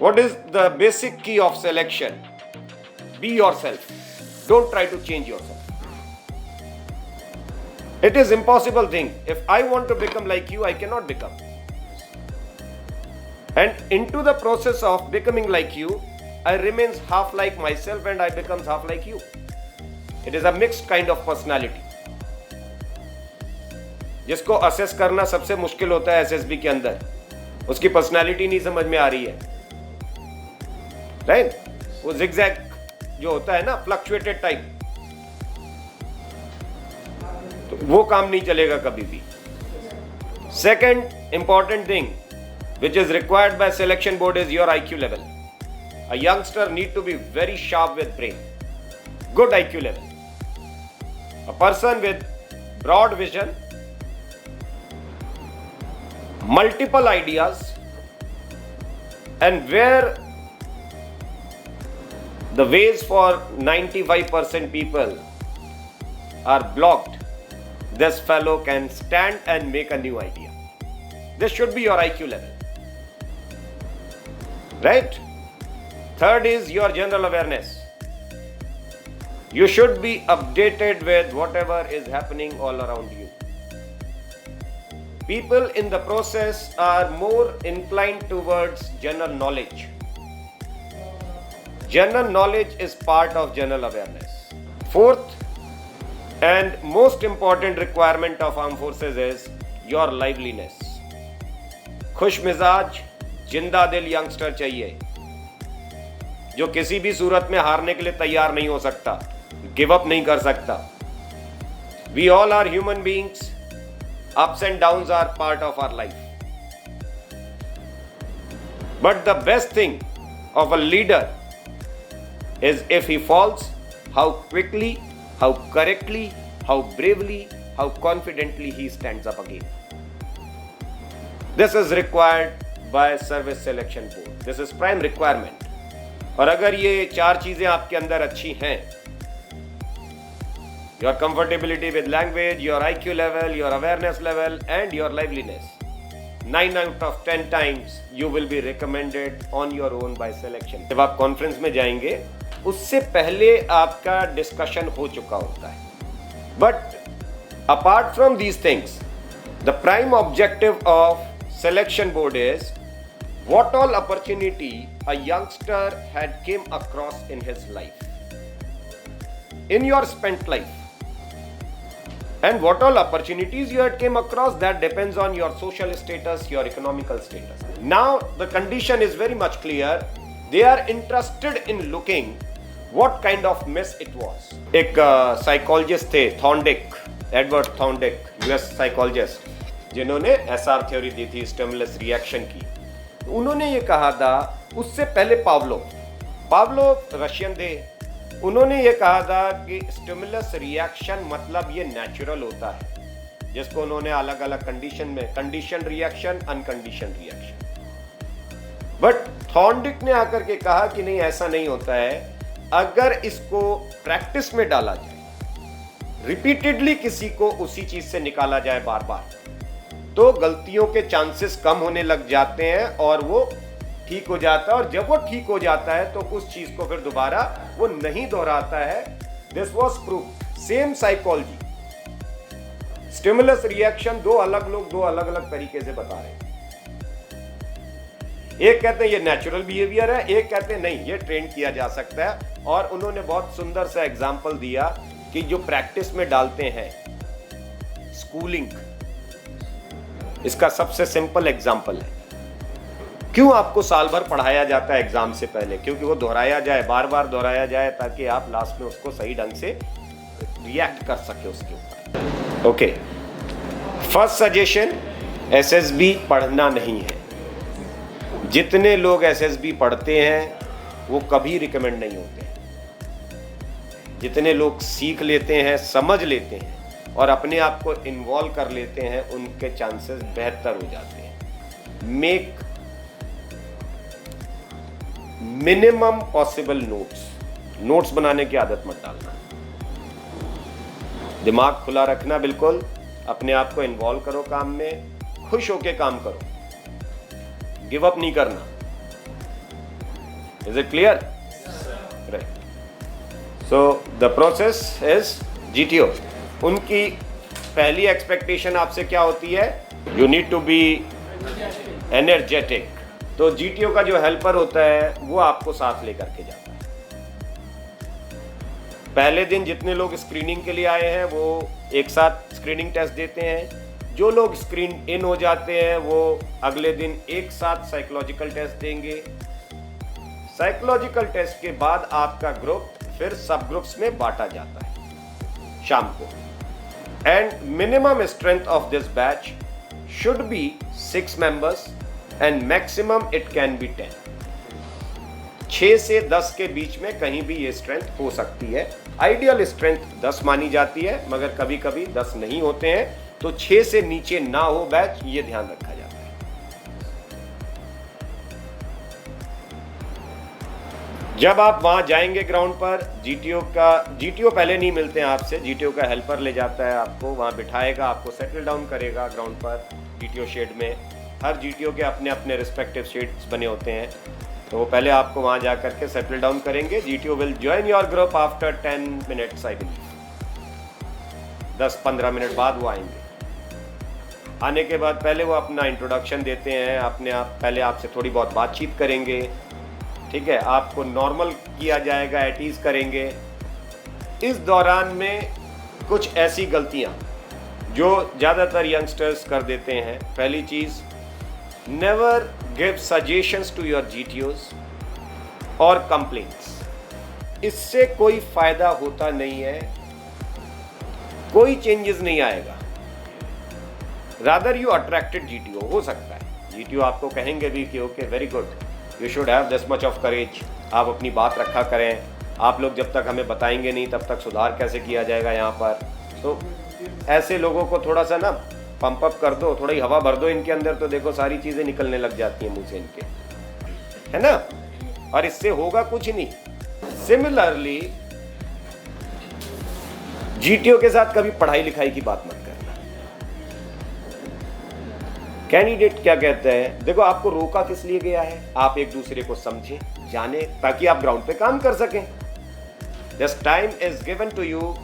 What is the basic key of selection? Be yourself. Don't try to change yourself. It is impossible thing. If I want to become like you, I cannot become. And into the process of becoming like you, I remains half like myself and I becomes half like you. It is a mixed kind of personality. जिसको assess करना सबसे मुश्किल होता है SSB के अंदर, उसकी personality नहीं समझ में आ रही है, राइट? वो जिगजैग जो होता है ना, फ्लक्चुएटेड टाइप, तो वो काम नहीं चलेगा कभी भी. Second important thing which is required by selection board is your IQ level. A youngster need to be very sharp with brain, good IQ level. A person with broad vision, multiple ideas, and where the ways for 95% people are blocked, this fellow can stand and make a new idea. This should be your IQ level. Right? Third is your general awareness. You should be updated with whatever is happening all around you. People in the process are more inclined towards general knowledge. General knowledge is part of general awareness. Fourth and most important requirement of armed forces is your liveliness. खुश मिजाज जिंदा दिल youngster चाहिए, जो किसी भी सूरत में हारने के लिए तैयार नहीं हो सकता, गिव अप नहीं कर सकता. We all are human beings, ups and downs are part of our life. But the best thing of a leader is if he falls, how quickly, how correctly, how bravely, how confidently he stands up again. This is required by service selection board. This is prime requirement. और अगर ये चार चीजें आपके अंदर अच्छी हैं, your comfortability with language, your IQ level, your awareness level and your liveliness, 9 out of 10 times you will be recommended on your own by selection. जब आप कॉन्फ्रेंस में जाएंगे, उससे पहले आपका डिस्कशन हो चुका होता है. But apart from these things, the prime objective of selection board is what all opportunity a youngster had came across in his life, in your spent life, and what all opportunities you had came across. That depends on your social status, your economical status. Now the condition is very much clear. They are interested in looking what kind of mess it was. एक psychologist थे, थॉर्नडिक, Edward थॉर्नडिक, US psychologist, जिन्होंने SR theory दी थी stimulus reaction की. उन्होंने ये कहा था, उससे पहले पावलोव रशियन थे, उन्होंने ये कहा था कि स्टिमुलस रिएक्शन मतलब ये नेचुरल होता है, जिसको उन्होंने अलग अलग कंडीशन में कंडीशन रिएक्शन, अनकंडीशन रिएक्शन. बट थॉर्नडिक ने आकर के कहा कि नहीं, ऐसा नहीं होता है. अगर इसको प्रैक्टिस में डाला जाए, रिपीटेडली किसी को उसी चीज से निकाला जाए बार बार, तो गलतियों के चांसेस कम होने लग जाते हैं और वो ठीक हो जाता है. और जब वो ठीक हो जाता है तो उस चीज को फिर दोबारा वो नहीं दोहराता है. This was proof. Same psychology, stimulus reaction, दो अलग लोग दो अलग अलग तरीके से बता रहे हैं. एक कहते हैं ये नेचुरल बिहेवियर है, एक कहते हैं नहीं, ये ट्रेन किया जा सकता है. और उन्होंने बहुत सुंदर सा एग्जाम्पल दिया कि जो प्रैक्टिस में डालते हैं, स्कूलिंग इसका सबसे सिंपल एग्जाम्पल है. क्यों आपको साल भर पढ़ाया जाता है एग्जाम से पहले? क्योंकि वो दोहराया जाए, बार बार दोहराया जाए, ताकि आप लास्ट में उसको सही ढंग से रिएक्ट कर सके उसके ऊपर. ओके, फर्स्ट सजेशन, एसएसबी पढ़ना नहीं है. जितने लोग एसएसबी पढ़ते हैं वो कभी रिकमेंड नहीं होते. जितने लोग सीख लेते हैं, समझ लेते हैं और अपने आप को इन्वॉल्व कर लेते हैं, उनके चांसेस बेहतर हो जाते हैं. मेक मिनिमम पॉसिबल नोट्स बनाने की आदत मत डालना. दिमाग खुला रखना, बिल्कुल अपने आप को इन्वॉल्व करो काम में, खुश होके काम करो, गिव अप नहीं करना. Is it clear? Right. So the process is GTO. उनकी पहली एक्सपेक्टेशन आपसे क्या होती है? You need to be energetic. तो GTO का जो हेल्पर होता है वो आपको साथ लेकर के जाता है। पहले दिन जितने लोग स्क्रीनिंग के लिए आए हैं वो एक साथ स्क्रीनिंग टेस्ट देते हैं। जो लोग स्क्रीन इन हो जाते हैं वो अगले दिन एक साथ साइकोलॉजिकल टेस्ट देंगे। साइकोलॉजिकल टेस्ट के बाद आपका ग्रुप फिर सब ग्रुप्स में बांटा जाता है शाम को। And minimum strength of this batch should be 6 members and maximum it can be 10। 6 से 10 के बीच में कहीं भी ये स्ट्रेंथ हो सकती है। आइडियल स्ट्रेंथ 10 मानी जाती है, मगर कभी कभी 10 नहीं होते हैं, तो 6 से नीचे ना हो बैच, ये ध्यान रखा जाता है। जब आप वहां जाएंगे ग्राउंड पर, जीटीओ पहले नहीं मिलते हैं आपसे, जीटीओ का हेल्पर ले जाता है आपको, वहां बिठाएगा, आपको सेटल डाउन करेगा ग्राउंड पर जीटीओ शेड में। हर जीटीओ के अपने अपने रिस्पेक्टिव शेड्स बने होते हैं, तो वो पहले आपको वहां जा करके सेटल डाउन करेंगे। GTO will join your group after 10 minutes I believe. 10-15 minute बाद वो आएंगे। आने के बाद पहले वो अपना इंट्रोडक्शन देते हैं, पहले आपसे थोड़ी बहुत बातचीत करेंगे, ठीक है, आपको नॉर्मल किया जाएगा, एटीज करेंगे। इस दौरान में कुछ ऐसी गलतियां जो ज़्यादातर यंगस्टर्स कर देते हैं। पहली चीज़, never give suggestions to your GTOs और कंप्लेंट्स। इससे कोई फायदा होता नहीं है, कोई चेंजेस नहीं आएगा। Rather you attracted GTO. हो सकता है जीटीओ आपको कहेंगे भी कि okay very good, you should have this much of courage, आप अपनी बात रखा करें, आप लोग जब तक हमें बताएंगे नहीं तब तक सुधार कैसे किया जाएगा यहाँ पर। तो ऐसे लोगों को थोड़ा सा ना पंप अप कर दो, थोड़ी हवा भर दो इनके अंदर, तो देखो सारी चीज़ें निकलने लग जाती हैं मुंह से इनके, है ना। और इससे होगा कुछ नहीं। सिमिलरली जीटीओ के साथ कभी पढ़ाई लिखाई की बात मत करना। कैंडिडेट क्या कहते हैं, देखो आपको रोका किस लिए गया है, आप एक दूसरे को समझें, जाने, ताकि आप ग्राउंड पे काम कर सकें। This time is given to you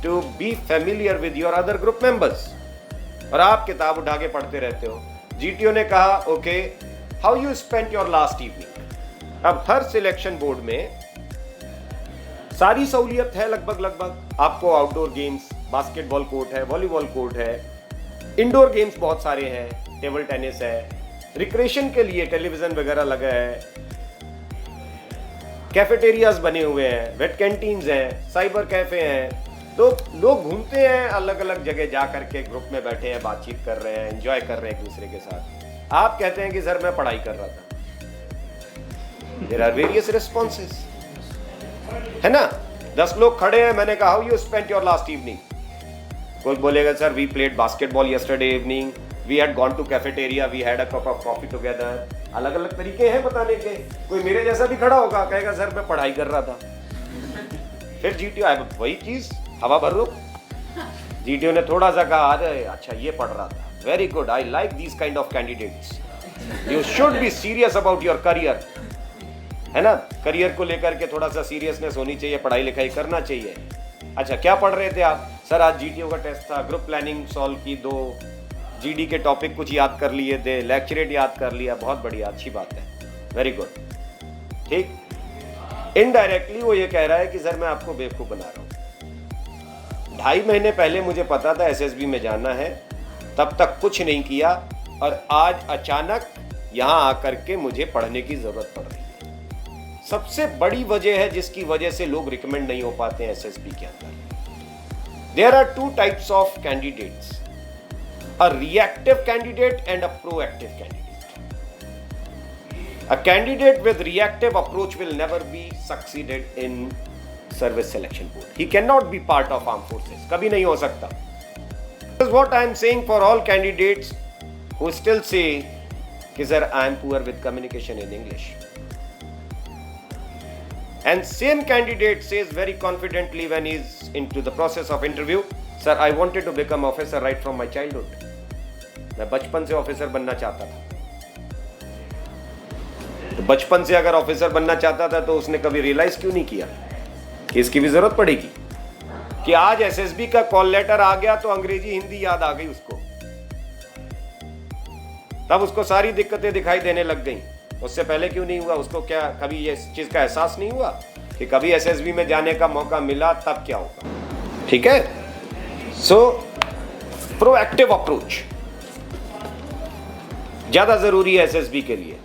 to be familiar with your other group members. और आप किताब उठा के पढ़ते रहते हो। जीटीओ ने कहा okay, how you spent your last evening. अब हर सिलेक्शन बोर्ड में सारी सहूलियत है लगभग। आपको आउटडोर गेम्स, बास्केटबॉल कोर्ट है, वॉलीबॉल कोर्ट है, इंडोर गेम्स बहुत सारे हैं, टेबल टेनिस है, रिक्रिएशन के लिए टेलीविजन वगैरह लगा है, कैफेटेरियाज बने हुए हैं, वेट कैंटीन्स हैं, साइबर कैफे हैं। तो लोग घूमते हैं अलग अलग जगह जा करके, ग्रुप में बैठे हैं, बातचीत कर रहे हैं, एंजॉय कर रहे हैं एक दूसरे के साथ। आप कहते हैं कि सर मैं पढ़ाई कर रहा था। देयर आर वेरियस रिस्पॉन्सेस, है ना। 10 लोग खड़े हैं, मैंने कहा how you spent your last evening. कोई बोलेगा sir we played basketball yesterday evening, we had gone to cafeteria, we had a cup of coffee together. अलग अलग तरीके हैं बताने के। कोई मेरे जैसा भी खड़ा होगा, कहेगा सर मैं पढ़ाई कर रहा था। फिर जीटीओ आए, वही चीज हवा भर लो। जीटीओ ने थोड़ा सा कहा अरे अच्छा ये पढ़ रहा था, very good, I like these kind of candidates, you should be serious about your career, है ना। करियर को लेकर के थोड़ा सा सीरियसनेस होनी चाहिए, पढ़ाई लिखाई करना चाहिए। अच्छा क्या पढ़ रहे थे आप? सर आज जीटीओ का टेस्ट था, ग्रुप प्लानिंग सॉल्व की, 2 जीडी के टॉपिक कुछ याद कर लिए थे, लेक्चरेट याद कर लिया, बहुत बढ़िया, अच्छी बात है, वेरी गुड, ठीक। इनडायरेक्टली वो ये कह रहा है कि सर मैं आपको बेवकूफ़ बना रहा हूँ। 2.5 महीने पहले मुझे पता था एसएसबी में जाना है, तब तक कुछ नहीं किया, और आज अचानक यहाँ आकर के मुझे पढ़ने की जरूरत पड़ रही है। सबसे बड़ी वजह है जिसकी वजह से लोग रिकमेंड नहीं हो पाते हैं एसएसबी के अंदर। There are 2 types of candidates, a reactive candidate and a proactive candidate. A candidate with reactive approach will never be succeeded in service selection board. He cannot be part of armed forces. कभी नहीं हो सकता. This is what I am saying for all candidates who still say कि sir I am poor with communication in English. And same candidate says very confidently when he is into the process of interview, sir I wanted to become officer right from my childhood. मैं बचपन से officer बनना चाहता था। तो बचपन से अगर ऑफिसर बनना चाहता था तो उसने कभी रियलाइज क्यों नहीं किया कि इसकी भी जरूरत पड़ेगी, कि आज एसएसबी का कॉल लेटर आ गया तो अंग्रेजी हिंदी याद आ गई उसको, तब उसको सारी दिक्कतें दिखाई देने लग गई। उससे पहले क्यों नहीं हुआ? उसको क्या कभी ये चीज का एहसास नहीं हुआ कि कभी एसएसबी में जाने का मौका मिला तब क्या होगा? ठीक है, सो प्रोएक्टिव अप्रोच ज्यादा जरूरी है एसएसबी के लिए।